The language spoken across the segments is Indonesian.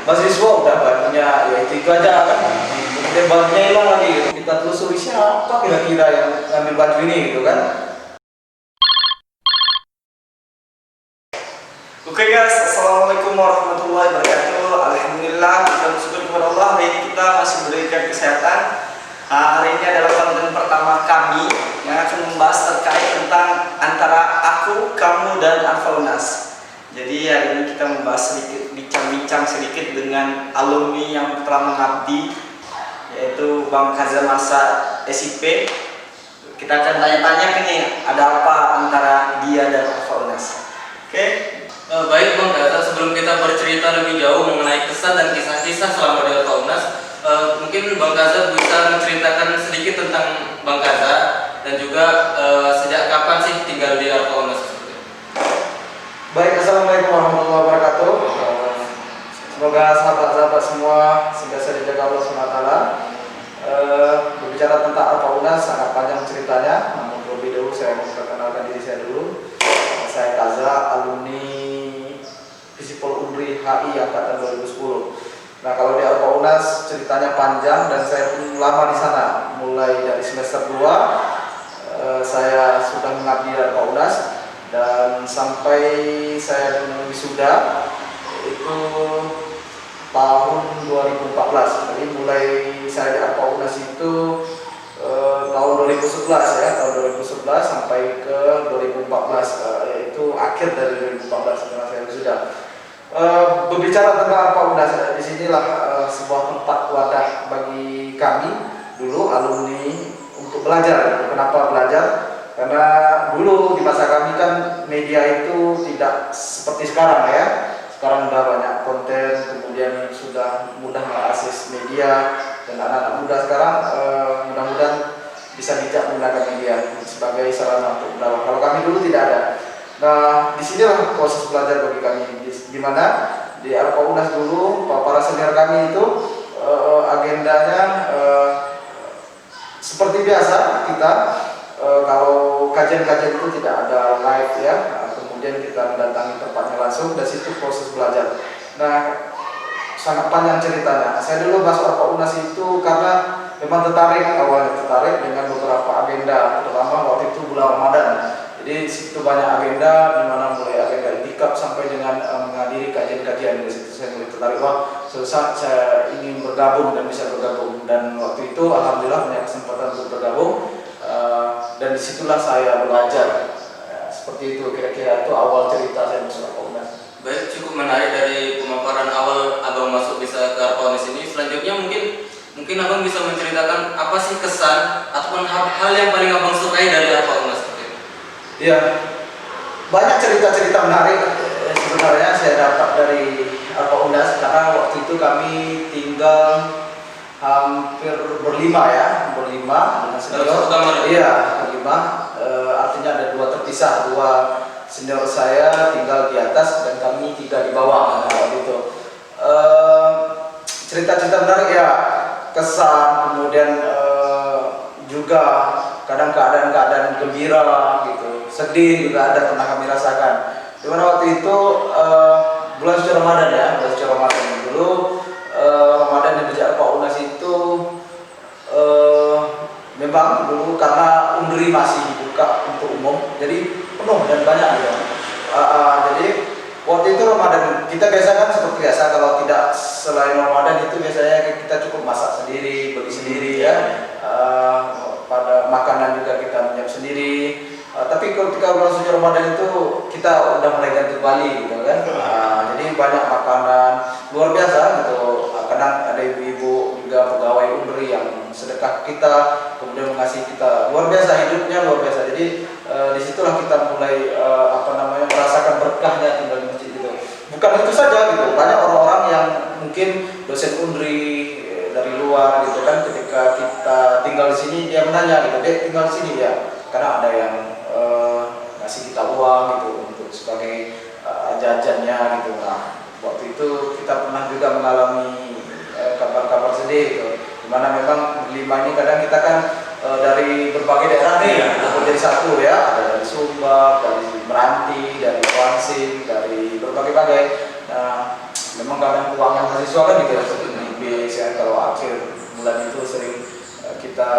mahasiswa udah bajunya ya itu aja kan, kemudian bajunya hilang lagi gitu. Kita telusuri siapa kira-kira yang ngambil baju ini gitu kan. Oke guys, assalamualaikum warahmatullahi wabarakatuh. Alhamdulillah kita bersyukur kepada Allah, hari ini kita masih diberikan kesehatan. Hari ini adalah konten pertama kami yang akan membahas terkait tentang antara aku, kamu, dan Alfaunas. Jadi hari ini kita membahas sedikit, bincang-bincang sedikit dengan alumni yang telah mengabdi, yaitu Bang Kaza masa SIP. Kita akan tanya-tanya nih, ada apa antara dia dan Alfaunas. Oke? Baik Bang Kaza, sebelum kita bercerita lebih jauh mengenai kesan dan kisah-kisah selama di Alfaunas, mungkin Bang Kaza bisa menceritakan sedikit tentang Bang Kaza dan juga sejak kapan sih tinggal di Alfaunas? Baik, assalamualaikum warahmatullahi wabarakatuh. Semoga sahabat-sahabat semua senantiasa dijaga Allah SWT. Berbicara tentang Alfaunas sangat panjang ceritanya, namun terlebih dahulu saya memperkenalkan diri saya dulu. Saya Kaza, alumni Visipol Unri HI angkatan 2010. Nah, kalau di Alfaunas ceritanya panjang dan saya pun lama di sana. Mulai dari semester 2 saya sudah mengabdi di Alfaunas dan sampai saya wisuda itu tahun 2014. Jadi mulai saya di Alfaunas itu tahun 2011 ya, tahun 2011 sampai ke 2014, yaitu akhir dari 2014 setelah saya wisuda. Berbicara tentang Alfaunas, disinilah sebuah tempat wadah bagi kami dulu alumni untuk belajar. Kenapa belajar? Karena dulu di masa kami kan media itu tidak seperti sekarang ya. Sekarang sudah banyak konten, kemudian sudah mudah mengakses media, dan anak-anak muda sekarang mudah-mudahan bisa bijak menggunakan media sebagai sarana untuk belajar. Kalau kami dulu tidak ada. Nah, disinilah proses belajar bagi kami, di mana di Alfaunas dulu para senior kami itu agendanya seperti biasa kita. Kalau kajian-kajian itu tidak ada live ya, kemudian kita mendatangi tempatnya langsung, dari situ proses belajar. Nah, sangat panjang ceritanya. Saya dulu masuk Alfaunas itu karena memang awalnya tertarik dengan beberapa agenda, terutama waktu itu bulan Ramadan. Jadi situ banyak agenda, di mana mulai agenda itikaf sampai dengan menghadiri kajian-kajian. Di situ saya mulai tertarik, wah saya ingin bergabung dan bisa bergabung. Dan waktu itu alhamdulillah punya kesempatan untuk bergabung. Dan disitulah saya belajar. Seperti itu kira-kira itu awal cerita saya masuk Alfaunas. Baik, cukup menarik dari pemaparan awal Abang masuk bisa ke Alfaunas ini. Selanjutnya mungkin Abang bisa menceritakan apa sih kesan ataupun hal yang paling Abang sukai dari Alfaunas? Ya, banyak cerita-cerita menarik sebenarnya saya dapat dari Alfaunas, karena waktu itu kami tinggal hampir berlima dengan senior. Iya, berlima. Artinya ada dua terpisah, dua senior saya tinggal di atas dan kami tiga di bawah. Waktu itu cerita-cerita menarik ya, kesan, kemudian juga kadang keadaan-keadaan gembira gitu, sedih juga ada pernah kami rasakan. Dimana waktu itu bulan suci Ramadan ya, bulan suci Ramadan dulu. Ramadan di Alfaunas itu memang dulu karena Unri masih dibuka untuk umum, jadi penuh dan banyak gitu. Jadi waktu itu Ramadan kita biasa kan seperti biasa, kalau tidak selain Ramadan itu biasanya kita cukup masak sendiri, beli sendiri ya. Pada makanan juga kita menyiap sendiri. Tapi ketika bulan suci Ramadan itu kita udah mulai ganti Bali gitu kan. Jadi banyak makanan luar biasa gitu. Kadang ada ibu-ibu juga pegawai Unri yang sedekah kita, kemudian mengasihi kita. Luar biasa, hidupnya luar biasa. Jadi disitulah kita mulai merasakan berkahnya tinggal di masjid itu. Bukan itu saja gitu. Banyak orang-orang yang mungkin dosen Unri dari luar gitu kan, ketika kita tinggal di sini dia menanya gitu, "Dek, tinggal di sini ya?" Karena ada yang ngasih kita uang gitu untuk sebagai jajannya gitu. Nah, waktu itu kita pernah juga mengalami kabar-kabar sedih gitu, dimana memang berlima ini kadang kita kan dari berbagai daerah nih jadi satu ya, ada dari Sumba, dari Meranti, dari Kuansing, dari berbagai-bagai. Nah, memang kadang keuangan mahasiswa kan gitu ya, di BCN kalau akhir bulan itu sering kita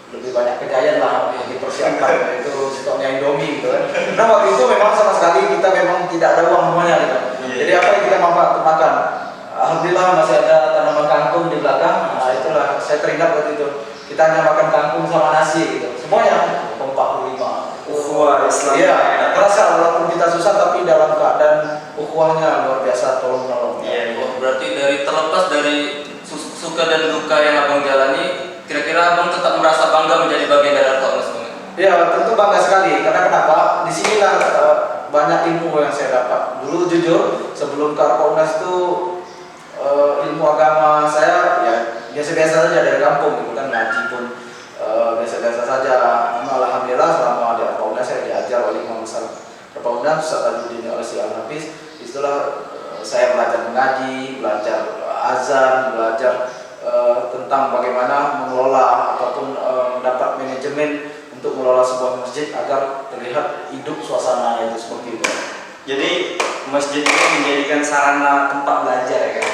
lebih banyak kejayaan lah dipersiapkan itu stoknya Indomie gitu kan. Nah waktu itu memang sama sekali kita memang tidak ada uang semuanya gitu. Jadi apa yang kita makan? Alhamdulillah masih ada tanaman kangkung di belakang. Nah itulah saya teringat waktu itu kita hanya makan kangkung sama nasi gitu. Semuanya 45. Ukhuwah Islam. Iya, terasa walaupun kita susah tapi dalam keadaan ukhuwahnya luar biasa, tolong menolong. Iya. Berarti dari terlepas dari suka dan duka yang abang jalani, kira-kira abang tetap merasa bangga menjadi bagian dari Arka UNAS? Ya tentu bangga sekali karena kenapa? Disinilah banyak ilmu yang saya dapat. Dulu jujur sebelum ke Arka UNAS itu ilmu agama saya ya biasa-biasa saja dari kampung gitu kan, ngaji pun biasa-biasa saja. Alhamdulillah selama di Arka UNAS saya diajar oleh Imam Besar Arka UNAS Ustaz Tajuddin Al-Hafiz. Disitulah saya belajar mengaji, belajar azan, belajar tentang bagaimana mengelola ataupun mendapat manajemen untuk mengelola sebuah masjid agar terlihat hidup suasananya itu seperti itu. Jadi masjid ini menjadikan sarana tempat belajar ya kan?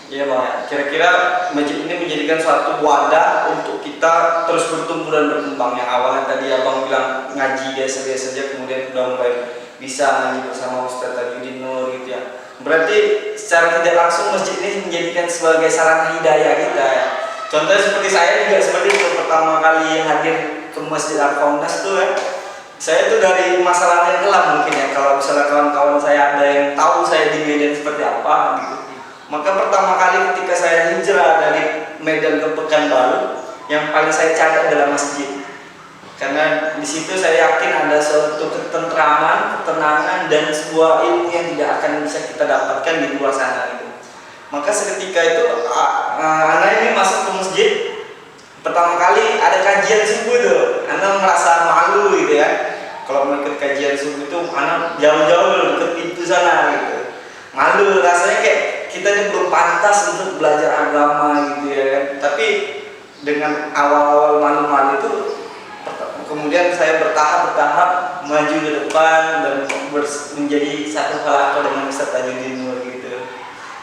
Iya bang. Kira-kira masjid ini menjadikan suatu wadah untuk kita terus bertumbuh dan berkembang. Yang awalnya tadi abang bilang ngaji biasa-biasa saja, kemudian sudah mulai bisa ngaji bersama Ustaz Tajuddin Nur gitu ya. Berarti secara tidak langsung masjid ini menjadikan sebagai sarana hidayah kita ya. Contohnya seperti saya juga seperti itu, pertama kali hadir ke Masjid Arka UNAS tuh ya. Saya tuh dari masalah yang kelam mungkin ya, kalau misalnya kawan-kawan saya ada yang tahu saya di Medan seperti apa gitu. Maka pertama kali ketika saya hijrah dari Medan ke Pekanbaru, yang paling saya cari adalah masjid. Karena di situ saya yakin ada suatu ketentraman, ketenangan dan sebuah ilmu yang tidak akan bisa kita dapatkan di luar sana gitu. Maka seketika itu anak ini masuk ke masjid, pertama kali ada kajian subuh tuh, anak merasa malu gitu ya. Kalau mau ikut kajian subuh itu anak jauh-jauh ke pintu sana gitu. Malu rasanya kayak kita ini belum pantas untuk belajar agama gitu ya kan. Tapi dengan awal-awal malu-malu itu kemudian saya bertahap maju ke depan dan menjadi satu halaqah dengan Ustaz Tajuddin Nur gitu.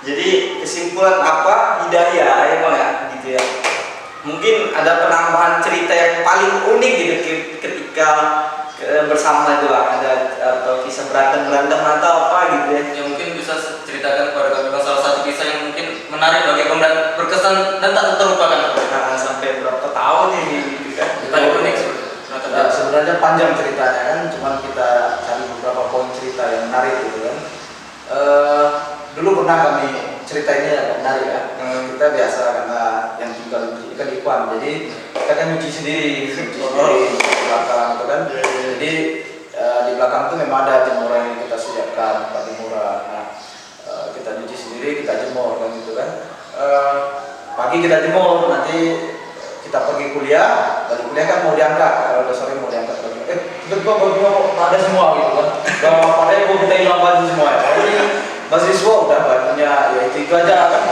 Jadi kesimpulan apa? Hidayah ya bang ya gitu ya. Mungkin ada penambahan cerita yang paling unik gitu ketika bersama itu lah, ada atau kisah berantem atau apa gitu ya. Ya mungkin bisa ceritakan kepada kami bang salah satu kisah yang mungkin menarik bagi abang dan berkesan dan tak terlupakan. Nah, sampai berapa tahun ini gitu kan? Paling unik sebenarnya. Ya, sebenarnya panjang ceritanya kan, cuman kita cari beberapa poin cerita yang menarik gitu kan. Dulu pernah kami cerita ini agak menarik ya. Kita biasa karena yang tinggal di kan Ikhwan, jadi kita kan nyuci sendiri di belakang gitu kan. Jadi di belakang itu memang ada jemuran yang kita sediakan, tempat jemuran. Nah, kita nyuci sendiri, kita jemur kan gitu kan. Pagi kita jemur, nanti kita pergi kuliah, dari kuliah kan mau diangkat, kalau udah sore mau diangkat baju. Baju ada semua gitu kan. Padahal gua kita hilang baju semua ya. Ini mahasiswa udah bajunya ya itu aja kan.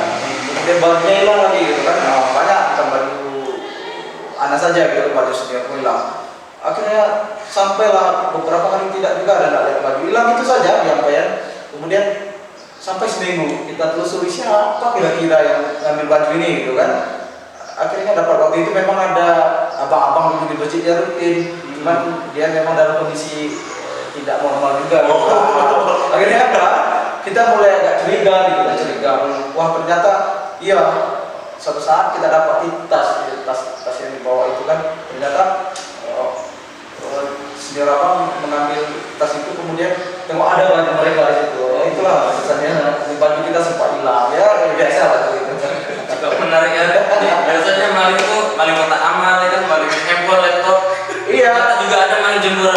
Kemudian bajunya hilang lagi gitu kan. Nah, banyak bukan baju anak saja gitu, baju setiap hilang. Akhirnya sampailah beberapa hari tidak juga ada lihat baju hilang itu saja penyampaian. Kemudian sampai seminggu kita telusuri siapa kira-kira yang ngambil baju ini gitu kan. Akhirnya dapat waktu itu memang ada abang-abang dulu di masjid dia rutin, cuman dia memang dalam kondisi tidak normal juga. Akhirnya apa? Kita mulai agak curiga gitu, wah ternyata iya. Suatu saat kita dapat tas yang dibawa itu kan ternyata senior abang mengambil tas itu, kemudian tengok ada baju mereka di situ. Itulah alasannya baju kita sempat hilang ya, biasa lah itu. Juga menarik ya. Biasanya maling itu maling kotak amal ya kan, maling handphone, laptop. Iya. Juga ada maling jemur.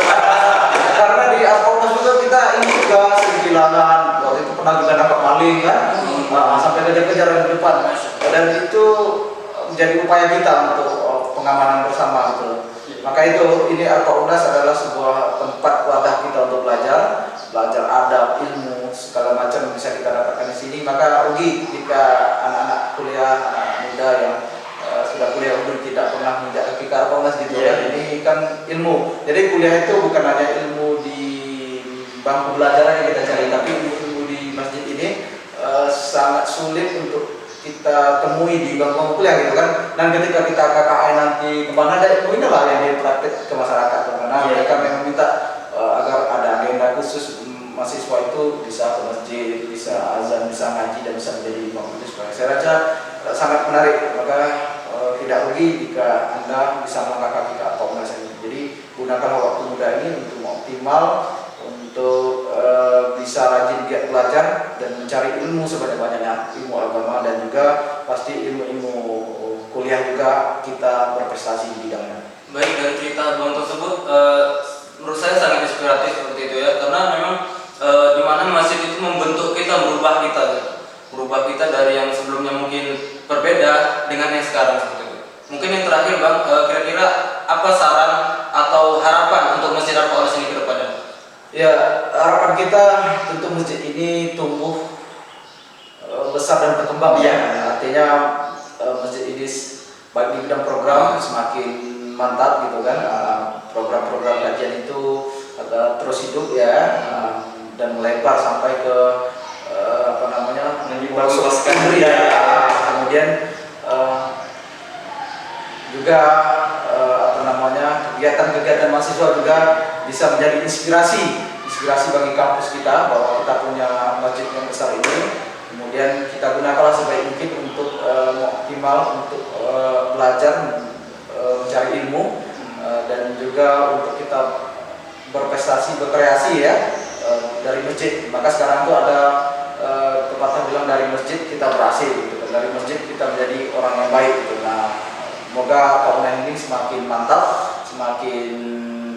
Karena di Arka UNAS juga kita ini juga sering kehilangan. Waktu itu pernah juga dapat maling kan, sampai kejar-kejar di depan. Dan itu menjadi upaya kita untuk pengamanan bersama gitu. Maka itu ini Arka UNAS adalah sebuah tempat wadah kita untuk belajar adab, ilmu, segala macam yang bisa kita dapatkan di sini. Maka rugi jika anak-anak kuliah, anak muda yang sudah kuliah udah tidak pernah menginjak kaki ke Arka UNAS gitu kan. Ini kan ilmu. Jadi kuliah itu bukan hanya ilmu di bangku belajar yang kita cari, tapi ilmu di masjid ini sulit untuk kita temui di bangku kuliah gitu kan. Dan ketika kita KKN nanti kemana ada inilah yang dipraktek ke masyarakat karena mereka memang minta agar ada agenda khusus mahasiswa itu bisa ke masjid, bisa azan, bisa ngaji dan bisa menjadi imam itu sebagai. Saya rasa sangat menarik, maka tidak rugi jika Anda bisa melangkah kaki ke Komnas ini. Jadi gunakanlah waktu muda ini untuk optimal, untuk bisa rajin giat belajar dan mencari ilmu sebanyak-banyaknya, ilmu agama dan juga pasti ilmu-ilmu kuliah juga kita berprestasi di bidangnya. Baik, dari cerita Bang tersebut menurut saya sangat inspiratif seperti itu ya, karena memang di mana masjid itu membentuk kita, merubah kita dari yang sebelumnya mungkin berbeda dengan yang sekarang seperti itu. Mungkin yang terakhir Bang, kira-kira apa saran atau harapan untuk Masjid Al-Faus ini ke depannya? Ya, harapan kita tentu masjid ini tumbuh besar dan berkembang ya. Artinya masjid ini baik di bidang program semakin mantap gitu kan. Program-program kajian itu terus hidup ya, dan melebar sampai ke meluaskan ya. Kemudian juga kegiatan-kegiatan mahasiswa juga bisa menjadi inspirasi bagi kampus kita bahwa kita punya masjid yang besar ini. Kemudian kita gunakanlah sebaik mungkin untuk optimal untuk belajar, mencari ilmu, dan juga untuk kita berprestasi, berkreasi ya dari masjid. Maka sekarang itu ada pepatah bilang dari masjid kita berhasil, gitu. Dari masjid kita menjadi orang yang baik. Gitu. Nah, semoga Komnas ini semakin mantap, semakin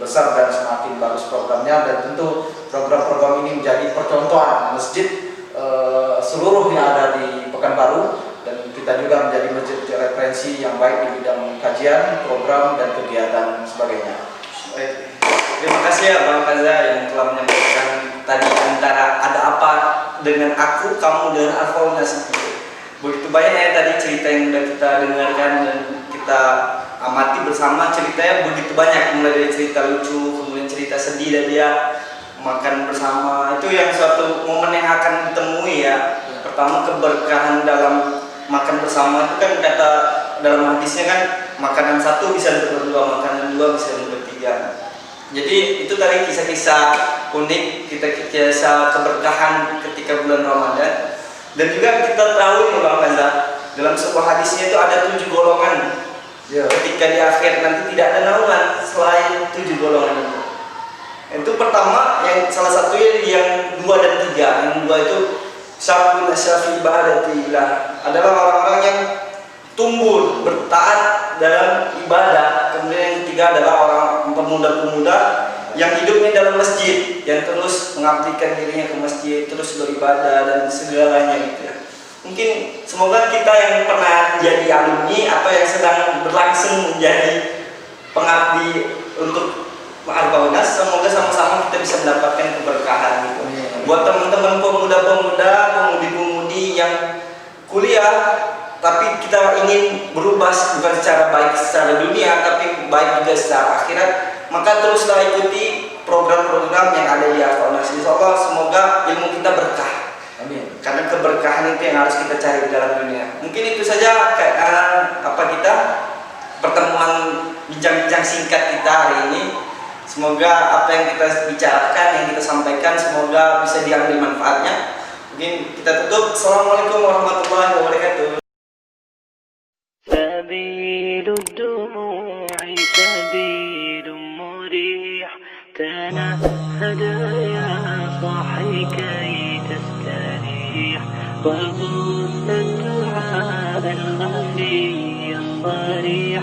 besar dan semakin bagus programnya, dan tentu program-program ini menjadi percontohan masjid seluruh yang ada di Pekanbaru, dan kita juga menjadi masjid referensi yang baik di bidang kajian, program dan kegiatan sebagainya. Baik. Terima kasih ya Bang Kaza yang telah menyampaikan tadi antara ada apa dengan aku, kamu dengan Al-Faus. Begitu banyak ya tadi cerita yang sudah kita dengarkan dan kita amati bersama. Ceritanya begitu banyak, mulai dari cerita lucu, kemudian cerita sedih dan dia makan bersama. Itu yang suatu momen yang akan ditemui ya. Pertama, keberkahan dalam makan bersama itu kan kata dalam hadisnya kan makanan satu bisa untuk berdua, makanan dua bisa untuk bertiga. Jadi itu tadi kisah-kisah unik, kisah keberkahan ketika bulan Ramadan. Dan juga kita tahu ya Bang Kaza, dalam sebuah hadisnya itu ada 7 golongan. Ketika di akhir nanti tidak ada naungan selain 7 golongan itu. Itu pertama, yang salah satunya yang 2 dan 3. Yang 2 itu syafun asyafi ibadatillah, adalah orang-orang yang tumbuh bertaat dalam ibadah. Kemudian yang ketiga adalah orang pemuda-pemuda yang hidupnya dalam masjid, yang terus mengabdikan dirinya ke masjid, terus beribadah dan segalanya gitu ya. Mungkin semoga kita yang pernah jadi alumni atau yang sedang berlangsung menjadi pengabdi untuk Al-Faus, semoga sama-sama kita bisa mendapatkan keberkahan gitu. Buat teman-teman pemuda-pemuda, pemudi-pemudi yang kuliah tapi kita ingin berubah bukan secara baik secara dunia tapi baik juga secara akhirat, maka teruslah ikuti program-program yang ada di Al-Faus. Insyaallah semoga ilmu kita berkah. Amin. Karena keberkahan itu yang harus kita cari di dalam dunia. Mungkin itu saja pertemuan bincang-bincang singkat kita hari ini. Semoga apa yang kita bicarakan, yang kita sampaikan, semoga bisa diambil manfaatnya. Mungkin kita tutup. Assalamualaikum warahmatullahi wabarakatuh. سبيل الدموع سبيل مريح تنهد يا صاحي كي تستريح وبث الدعاء الخفي الصريح